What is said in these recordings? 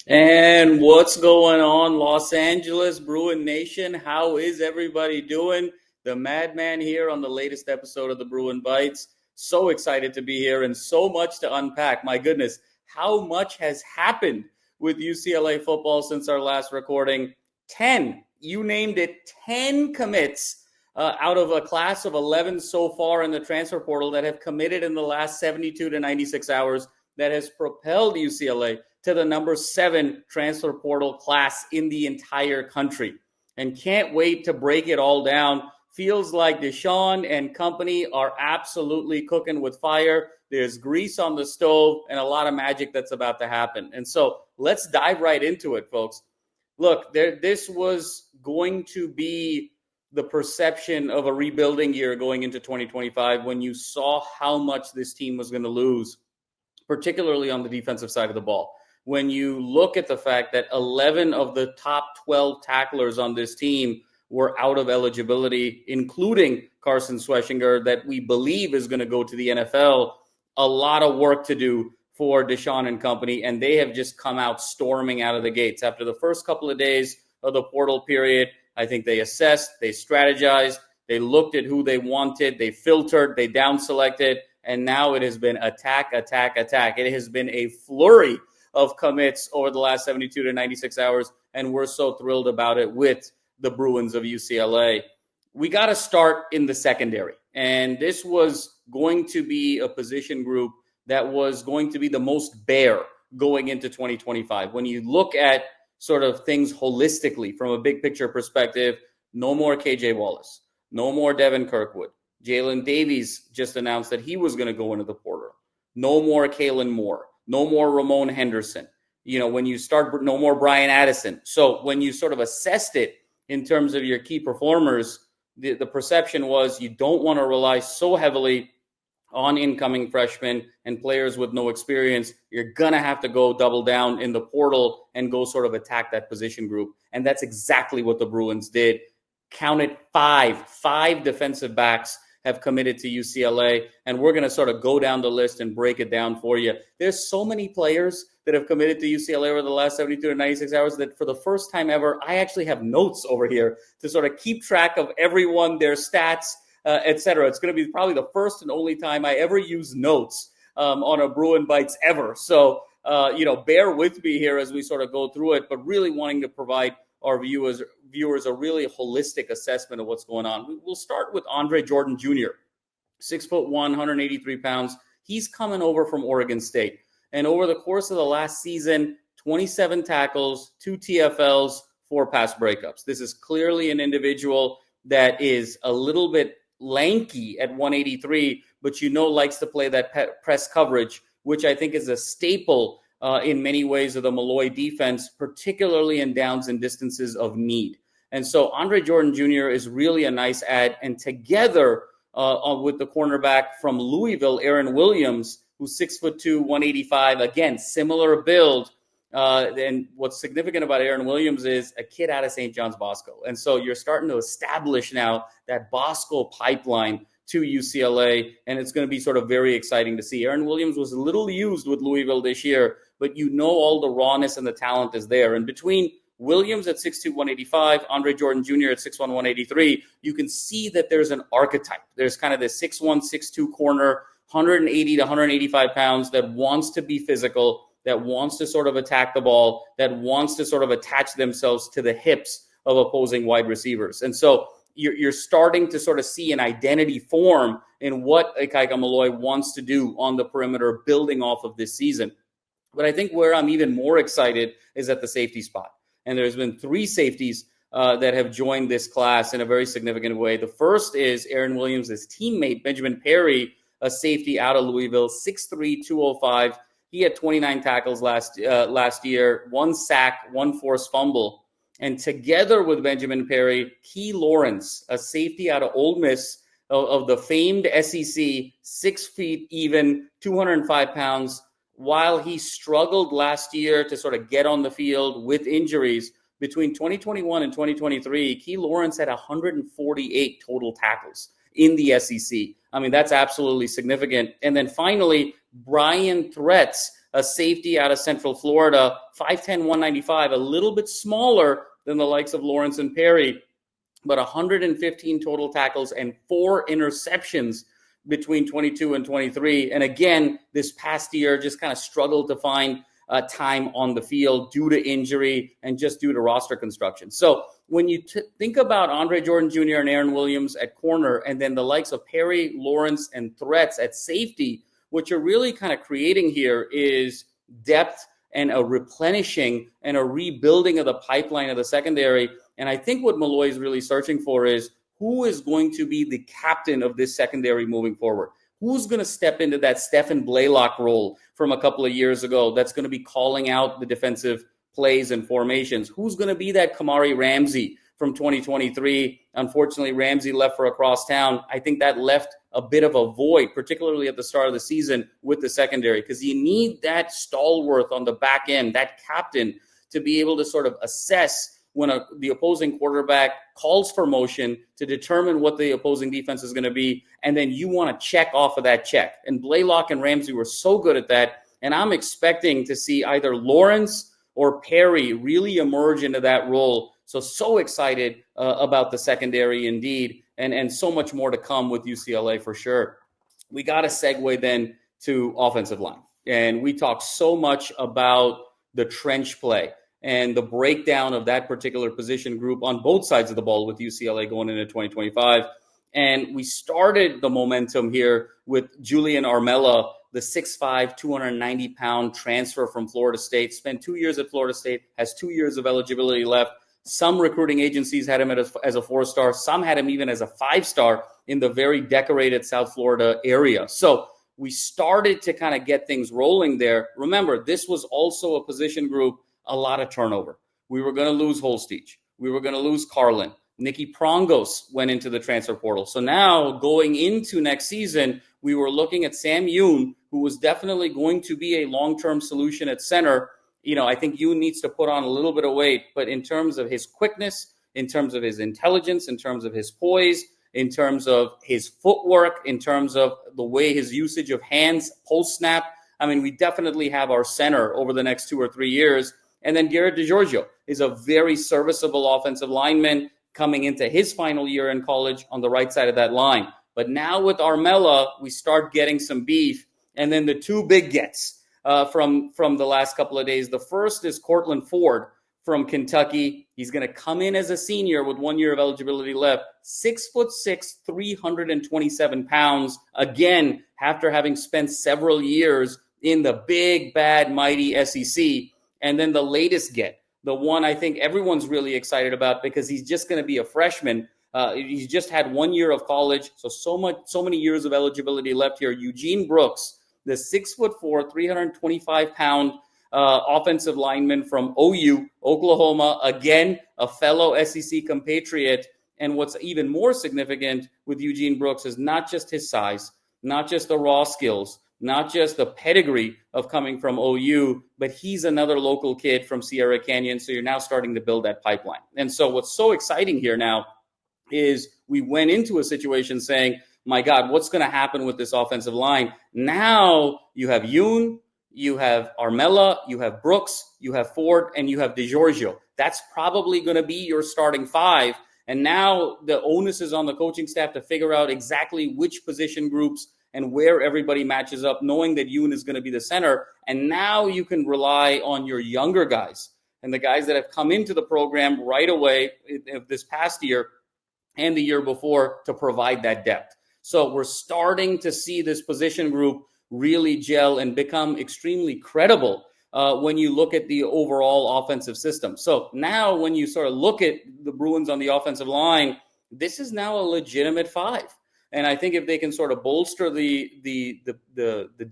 And what's going on, Los Angeles Bruin Nation? How is everybody doing? The MadMan here on the latest episode of the Bruin Bites. So excited to be here and so much to unpack. My goodness, how much has happened with UCLA football since our last recording? 10, you named it, 10 commits out of a class of 11 so far in the transfer portal that have committed in the last 72 to 96 hours that has propelled UCLA to the number 7 transfer portal class in the entire country. And can't wait to break it all down. Feels like DeShaun and company are absolutely cooking with fire. There's grease on the stove and a lot of magic that's about to happen. And so let's dive right into it, folks. Look, this was going to be the perception of a rebuilding year going into 2025 when you saw how much this team was going to lose, particularly on the defensive side of the ball. When you look at the fact that 11 of the top 12 tacklers on this team were out of eligibility, including Carson that we believe is going to go to the NFL, a lot of work to do for DeShaun and company, and they have just come out storming out of the gates. After the first couple of days of the portal period, I think they assessed, they strategized, they looked at who they wanted, they filtered, they down-selected, and now it has been attack. It has been a flurry of commits over the last 72 to 96 hours, and we're so thrilled about it with the Bruins of UCLA. We got to start in the secondary, and this was going to be a position group that was going to be the most bare going into 2025. When you look at sort of things holistically from a big picture perspective, no more KJ Wallace, no more Devin Kirkwood. Jalen Davies just announced that he was going to go into the portal. No more Kalen Moore. No more Ramon Henderson. When you start, no more Brian Addison. So when you sort of assessed it in terms of your key performers, the perception was you don't want to rely so heavily on incoming freshmen and players with no experience. You're going to have to go double down in the portal and go sort of attack that position group. And that's exactly what the Bruins did. Counted five defensive backs have committed to UCLA, and we're going to sort of go down the list and break it down for you. There's so many players that have committed to UCLA over the last 72 to 96 hours that for the first time ever, I actually have notes over here to sort of keep track of everyone, their stats, etc. It's going to be probably the first and only time I ever use notes on a Bruin Bites ever. So, bear with me here as we sort of go through it, but really wanting to provide our viewers a really holistic assessment of what's going on. We'll start with Andre Jordan Jr., 6'1", 183 pounds. He's coming over from Oregon State. And over the course of the last season, 27 tackles, 2 TFLs, 4 pass breakups. This is clearly an individual that is a little bit lanky at 183, but likes to play that press coverage, which I think is a staple in many ways of the Malloy defense, particularly in downs and distances of need. And so Andre Jordan Jr. is really a nice add. And together with the cornerback from Louisville, Aaron Williams, who's 6'2", 185, again, similar build. And what's significant about Aaron Williams is a kid out of St. John's Bosco. And so you're starting to establish now that Bosco pipeline to UCLA, and it's going to be sort of very exciting to see. Aaron Williams was a little used with Louisville this year, but all the rawness and the talent is there. And between Williams at 6'2", 185, Andre Jordan Jr. at 6'1", 183, you can see that there's an archetype. There's kind of this 6'1", 6'2 corner, 180 to 185 pounds that wants to be physical, that wants to sort of attack the ball, that wants to sort of attach themselves to the hips of opposing wide receivers. And so you're starting to sort of see an identity form in what Ikaika Malloy wants to do on the perimeter, building off of this season. But I think where I'm even more excited is at the safety spot. And there's been 3 safeties that have joined this class in a very significant way. The first is Aaron Williams' teammate, Benjamin Perry, a safety out of Louisville, 6'3", 205. He had 29 tackles last year, 1 sack, 1 forced fumble. And together with Benjamin Perry, Key Lawrence, a safety out of Ole Miss of the famed SEC, 6 feet even, 205 pounds. While he struggled last year to sort of get on the field with injuries, between 2021 and 2023, Key Lawrence had 148 total tackles in the SEC. I mean, that's absolutely significant. And then finally, Brian Threats, a safety out of Central Florida, 5'10", 195, a little bit smaller than the likes of Lawrence and Perry, but 115 total tackles and 4 interceptions between 22 and 23. And again, this past year just kind of struggled to find time on the field due to injury and just due to roster construction. So when you think about Andre Jordan Jr. and Aaron Williams at corner, and then the likes of Perry, Lawrence, and threats at safety, what you're really kind of creating here is depth and a replenishing and a rebuilding of the pipeline of the secondary. And I think what Malloy is really searching for is who is going to be the captain of this secondary moving forward. Who's going to step into that Stephen Blaylock role from a couple of years ago that's going to be calling out the defensive plays and formations? Who's going to be that Kamari Ramsey from 2023? Unfortunately, Ramsey left for across town. I think that left a bit of a void, particularly at the start of the season with the secondary, because you need that stalwart on the back end, that captain, to be able to sort of assess when the opposing quarterback calls for motion to determine what the opposing defense is going to be, and then you want to check off of that check. And Blaylock and Ramsey were so good at that, and I'm expecting to see either Lawrence or Perry really emerge into that role. So excited about the secondary indeed, and so much more to come with UCLA for sure. We got to segue then to offensive line. And we talk so much about the trench play and the breakdown of that particular position group on both sides of the ball with UCLA going into 2025. And we started the momentum here with Julian Armella, the 6'5", 290-pound transfer from Florida State, spent 2 years at Florida State, has 2 years of eligibility left. Some recruiting agencies had him as a 4-star. Some had him even as a 5-star in the very decorated South Florida area. So we started to kind of get things rolling there. Remember, this was also a position group, a lot of turnover. We were going to lose Holstege. We were going to lose Carlin. Nicky Prongos went into the transfer portal. So now going into next season, we were looking at Sam Yoon, who was definitely going to be a long-term solution at center. You know, I think Yoon needs to put on a little bit of weight, but in terms of his quickness, in terms of his intelligence, in terms of his poise, in terms of his footwork, in terms of the way his usage of hands post-snap, I mean, we definitely have our center over the next 2 or 3 years. And then Garrett DiGiorgio is a very serviceable offensive lineman coming into his final year in college on the right side of that line. But now with Armella, we start getting some beef. And then the two big gets from the last couple of days. The first is Cortland Ford from Kentucky. He's going to come in as a senior with 1 year of eligibility left. 6'6", 327 pounds. Again, after having spent several years in the big, bad, mighty SEC. And then the latest get, the one I think everyone's really excited about because he's just going to be a freshman. He's just had 1 year of college, so many years of eligibility left here. Eugene Brooks, the 6'4", 325-pound offensive lineman from OU, Oklahoma. Again, a fellow SEC compatriot. And what's even more significant with Eugene Brooks is not just his size, not just the raw skills, not just the pedigree of coming from OU, but he's another local kid from Sierra Canyon. So you're now starting to build that pipeline. And so what's so exciting here now is we went into a situation saying, my God, what's going to happen with this offensive line? Now you have Yoon, you have Armella, you have Brooks, you have Ford, and you have DiGiorgio. That's probably going to be your starting 5. And now the onus is on the coaching staff to figure out exactly which position groups and where everybody matches up, knowing that Yoon is going to be the center. And now you can rely on your younger guys and the guys that have come into the program right away this past year and the year before to provide that depth. So we're starting to see this position group really gel and become extremely credible when you look at the overall offensive system. So now when you sort of look at the Bruins on the offensive line, this is now a legitimate 5. And I think if they can sort of bolster the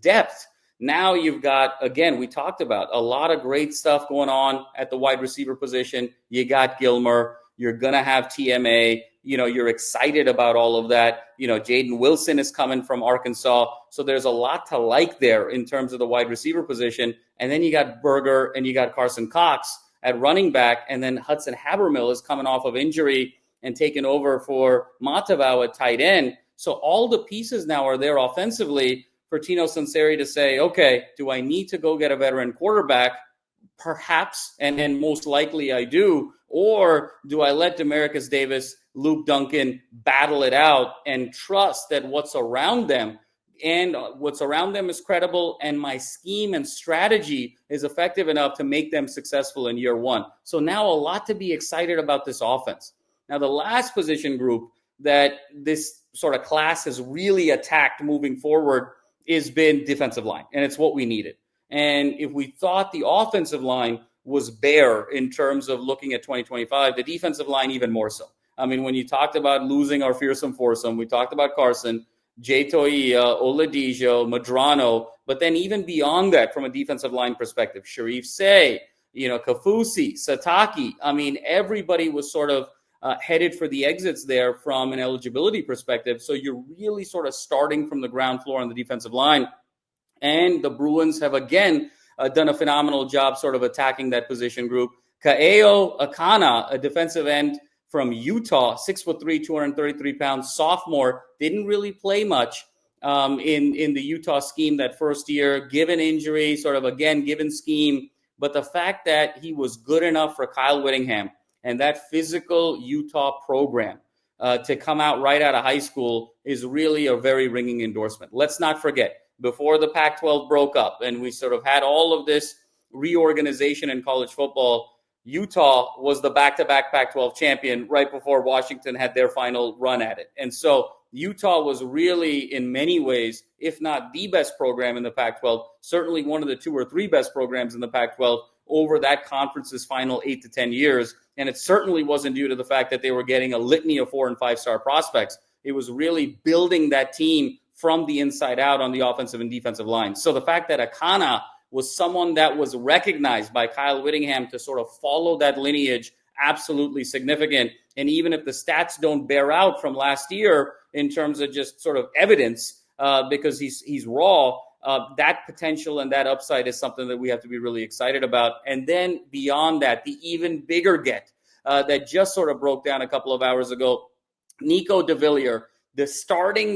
depth, now you've got, again, we talked about a lot of great stuff going on at the wide receiver position. You got Gilmer. You're going to have TMA. You know, you're excited about all of that. You know, Jaden Wilson is coming from Arkansas. So there's a lot to like there in terms of the wide receiver position. And then you got Berger and you got Carson Cox at running back. And then Hudson Habermill is coming off of injury and taking over for Matavao at tight end. So all the pieces now are there offensively, for Tino Sunseri to say, okay, do I need to go get a veteran quarterback? Perhaps, and most likely I do. Or do I let Demarcus Davis, Luke Duncan battle it out and trust that what's around them is credible, and my scheme and strategy is effective enough to make them successful in year one? So now a lot to be excited about this offense. Now, the last position group that this sort of class has really attacked moving forward has been defensive line, and it's what we needed. And if we thought the offensive line was bare in terms of looking at 2025, the defensive line even more so. I mean, when you talked about losing our fearsome foursome, we talked about Carson, Jay Toia, Oladejo, Medrano, but then even beyond that, from a defensive line perspective, Sharif Say, Kafusi, Sataki, I mean, everybody was sort of headed for the exits there from an eligibility perspective. So you're really sort of starting from the ground floor on the defensive line. And the Bruins have, again, done a phenomenal job sort of attacking that position group. Kaeo Akana, a defensive end from Utah, 6'3", 233 pounds, sophomore, didn't really play much in the Utah scheme that first year, given injury, sort of, again, given scheme. But the fact that he was good enough for Kyle Whittingham and that physical Utah program to come out right out of high school is really a very ringing endorsement. Let's not forget, before the Pac-12 broke up and we sort of had all of this reorganization in college football, Utah was the back-to-back Pac-12 champion right before Washington had their final run at it. And so Utah was really, in many ways, if not the best program in the Pac-12, certainly one of the 2 or 3 best programs in the Pac-12 over that conference's final 8 to 10 years. And it certainly wasn't due to the fact that they were getting a litany of 4- and 5-star prospects. It was really building that team from the inside out on the offensive and defensive line. So the fact that Akana was someone that was recognized by Kyle Whittingham to sort of follow that lineage, absolutely significant. And even if the stats don't bear out from last year in terms of just sort of evidence, because he's raw, that potential and that upside is something that we have to be really excited about. And then beyond that, the even bigger get that just sort of broke down a couple of hours ago, Nico DeVilliers, the starting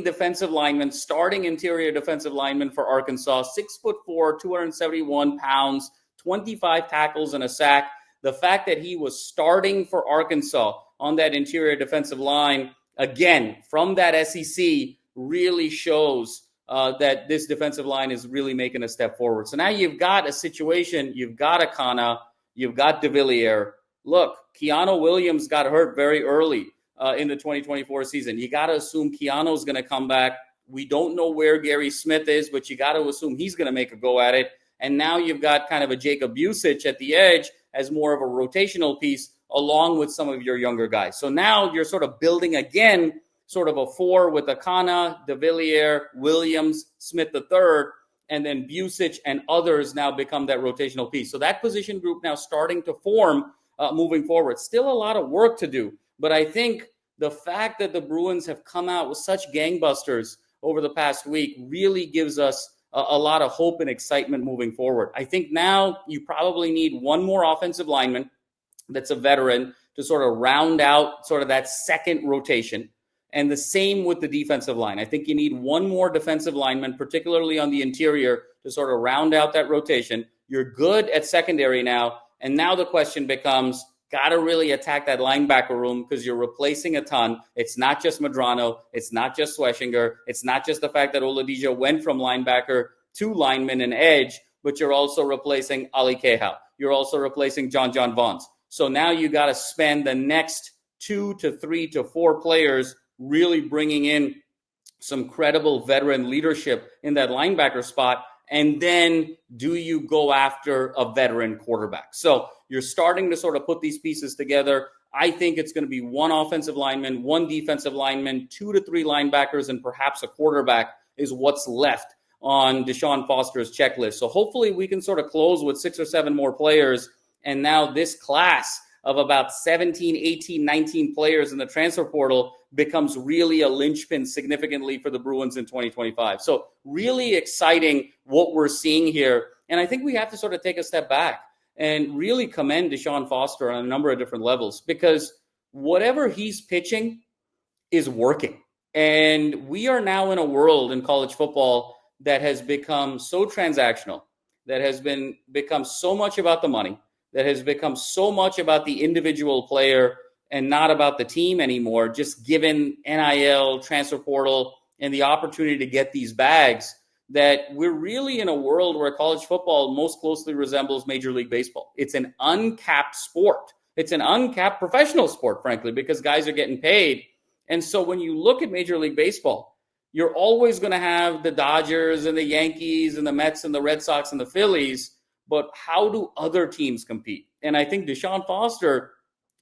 interior defensive lineman for Arkansas, 6'4", 271 pounds, 25 tackles and a sack. The fact that he was starting for Arkansas on that interior defensive line, again, from that SEC, really shows that this defensive line is really making a step forward. So now you've got a situation, you've got Akana, you've got DeVilliers. Look, Keanu Williams got hurt very early in the 2024 season. You got to assume Keanu's going to come back. We don't know where Gary Smith is, but you got to assume he's going to make a go at it. And now you've got kind of a Jacob Busic at the edge as more of a rotational piece along with some of your younger guys. So now you're sort of building again sort of a 4 with Akana, DeVilliers, Williams, Smith III, and then Busic and others now become that rotational piece. So that position group now starting to form moving forward. Still a lot of work to do. But I think the fact that the Bruins have come out with such gangbusters over the past week really gives us a lot of hope and excitement moving forward. I think now you probably need one more offensive lineman that's a veteran to sort of round out sort of that second rotation. And the same with the defensive line. I think you need one more defensive lineman, particularly on the interior, to sort of round out that rotation. You're good at secondary now. And now the question becomes, got to really attack that linebacker room because you're replacing a ton. It's not just Medrano. It's not just Schlesinger. It's not just the fact that Oladejo went from linebacker to lineman and edge, but you're also replacing Ali Cahill. You're also replacing John Vaughns. So now you got to spend the next 2 to 3 to 4 players really bringing in some credible veteran leadership in that linebacker spot. And then do you go after a veteran quarterback? So you're starting to sort of put these pieces together. I think it's going to be one offensive lineman, one defensive lineman, 2 to 3 linebackers, and perhaps a quarterback is what's left on DeShaun Foster's checklist. So hopefully we can sort of close with 6 or 7 more players. And now this class of about 17, 18, 19 players in the transfer portal becomes really a linchpin significantly for the Bruins in 2025. So really exciting what we're seeing here. And I think we have to sort of take a step back and really commend DeShaun Foster on a number of different levels, because whatever he's pitching is working. And we are now in a world in college football that has become so transactional, that has become so much about the money, that has become so much about the individual player and not about the team anymore, just given NIL, transfer portal, and the opportunity to get these bags, that we're really in a world where college football most closely resembles Major League Baseball. It's an uncapped sport. It's an uncapped professional sport, frankly, because guys are getting paid. And so when you look at Major League Baseball, you're always going to have the Dodgers and the Yankees and the Mets and the Red Sox and the Phillies, but how do other teams compete? And I think DeShaun Foster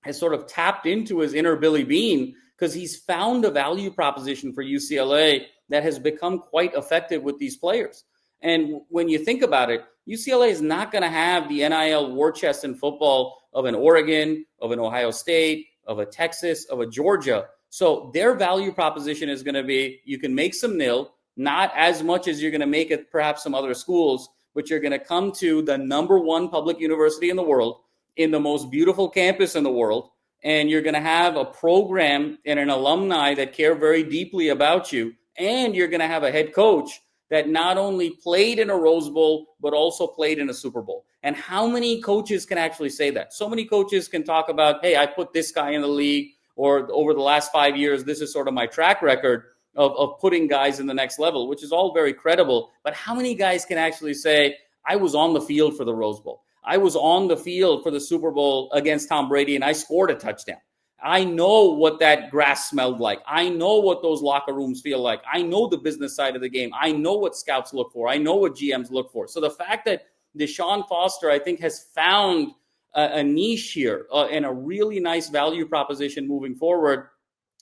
has sort of tapped into his inner Billy Beane, because he's found a value proposition for UCLA that has become quite effective with these players. And when you think about it, UCLA is not going to have the NIL war chest in football of an Oregon, of an Ohio State, of a Texas, of a Georgia. So their value proposition is going to be, you can make some nil, not as much as you're going to make at perhaps some other schools, but you're going to come to the number one public university in the world, in the most beautiful campus in the world, and you're going to have a program and an alumni that care very deeply about you, and you're going to have a head coach that not only played in a Rose Bowl, but also played in a Super Bowl. And how many coaches can actually say that? So many coaches can talk about, hey, I put this guy in the league, or over the last 5 years, this is sort of my track record of putting guys in the next level, which is all very credible. But how many guys can actually say, I was on the field for the Rose Bowl, I was on the field for the Super Bowl against Tom Brady, and I scored a touchdown. I know what that grass smelled like. I know what those locker rooms feel like. I know the business side of the game. I know what scouts look for. I know what GMs look for. So the fact that DeShaun Foster, I think, has found a niche here and a really nice value proposition moving forward.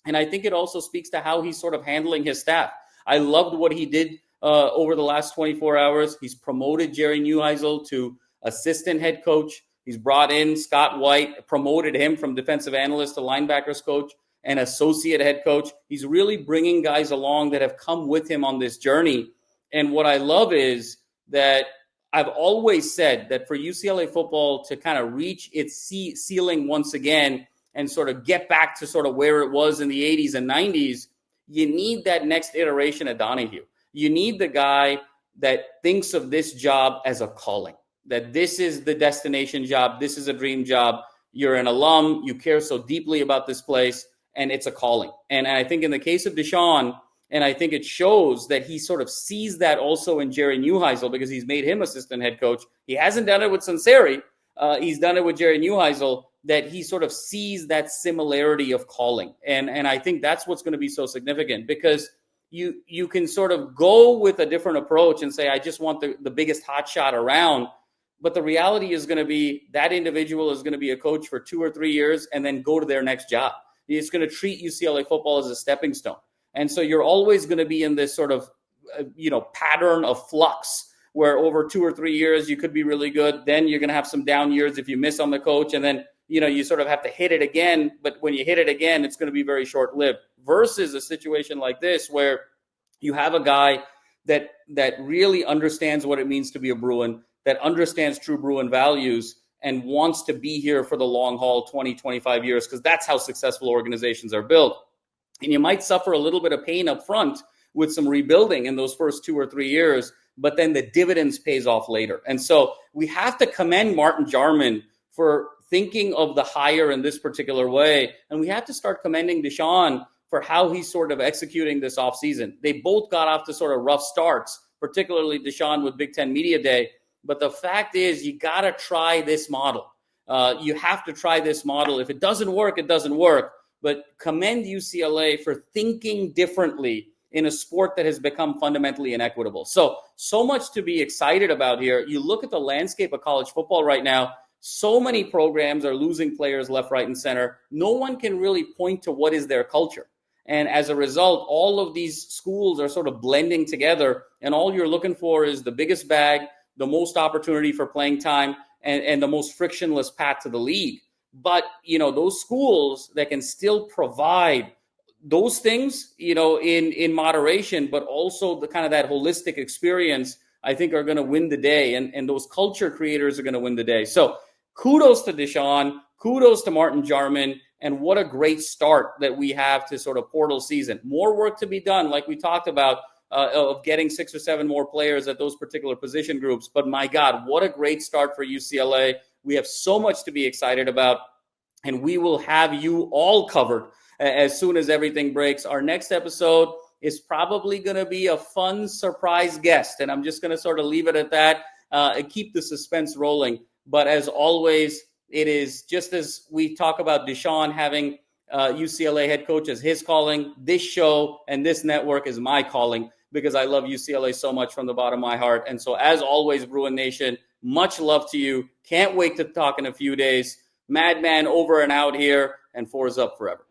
And I think it also speaks to how he's sort of handling his staff. I loved what he did over the last 24 hours. He's promoted Jerry Neuheisel to assistant head coach. He's brought in Scott White, promoted him from defensive analyst to linebackers coach and associate head coach. He's really bringing guys along that have come with him on this journey. And what I love is that I've always said that for UCLA football to kind of reach its ceiling once again and sort of get back to sort of where it was in the 80s and 90s, you need that next iteration of Donahue. You need the guy that thinks of this job as a calling, that this is the destination job, this is a dream job, you're an alum, you care so deeply about this place, and it's a calling. And I think in the case of DeShaun, and I think it shows that he sort of sees that also in Jerry Neuheisel, because he's made him assistant head coach. He hasn't done it with Sunseri. He's done it with Jerry Neuheisel, that he sort of sees that similarity of calling. And I think that's what's going to be so significant, because you can sort of go with a different approach and say, I just want the biggest hot shot around. But the reality is going to be that individual is going to be a coach for 2 or 3 years and then go to their next job. It's going to treat UCLA football as a stepping stone. And so you're always going to be in this sort of, pattern of flux where over 2 or 3 years you could be really good. Then you're going to have some down years if you miss on the coach. And then, you sort of have to hit it again. But when you hit it again, it's going to be very short-lived versus a situation like this where you have a guy that really understands what it means to be a Bruin, that understands true Bruin values and wants to be here for the long haul, 20, 25 years, because that's how successful organizations are built. And you might suffer a little bit of pain up front with some rebuilding in those first 2 or 3 years, but then the dividends pays off later. And so we have to commend Martin Jarman for thinking of the hire in this particular way. And we have to start commending DeShaun for how he's sort of executing this offseason. They both got off to sort of rough starts, particularly DeShaun with Big Ten Media Day. But the fact is, you got to try this model. You have to try this model. If it doesn't work, it doesn't work. But commend UCLA for thinking differently in a sport that has become fundamentally inequitable. So much to be excited about here. You look at the landscape of college football right now, so many programs are losing players left, right, and center. No one can really point to what is their culture. And as a result, all of these schools are sort of blending together, and all you're looking for is the biggest bag, the most opportunity for playing time, and the most frictionless path to the league. But, those schools that can still provide those things, in moderation, but also the kind of that holistic experience, I think are going to win the day. And those culture creators are going to win the day. So kudos to DeShaun, kudos to Martin Jarman, and what a great start that we have to sort of portal season. More work to be done, like we talked about, of getting 6 or 7 more players at those particular position groups. But my God, what a great start for UCLA. We have so much to be excited about, and we will have you all covered as soon as everything breaks. Our next episode is probably going to be a fun surprise guest, and I'm just going to sort of leave it at that and keep the suspense rolling. But as always, it is just as we talk about DeShaun having UCLA head coach as his calling, this show and this network is my calling, because I love UCLA so much from the bottom of my heart. And so as always, Bruin Nation, much love to you. Can't wait to talk in a few days. MadMan over and out here, and 4's up forever.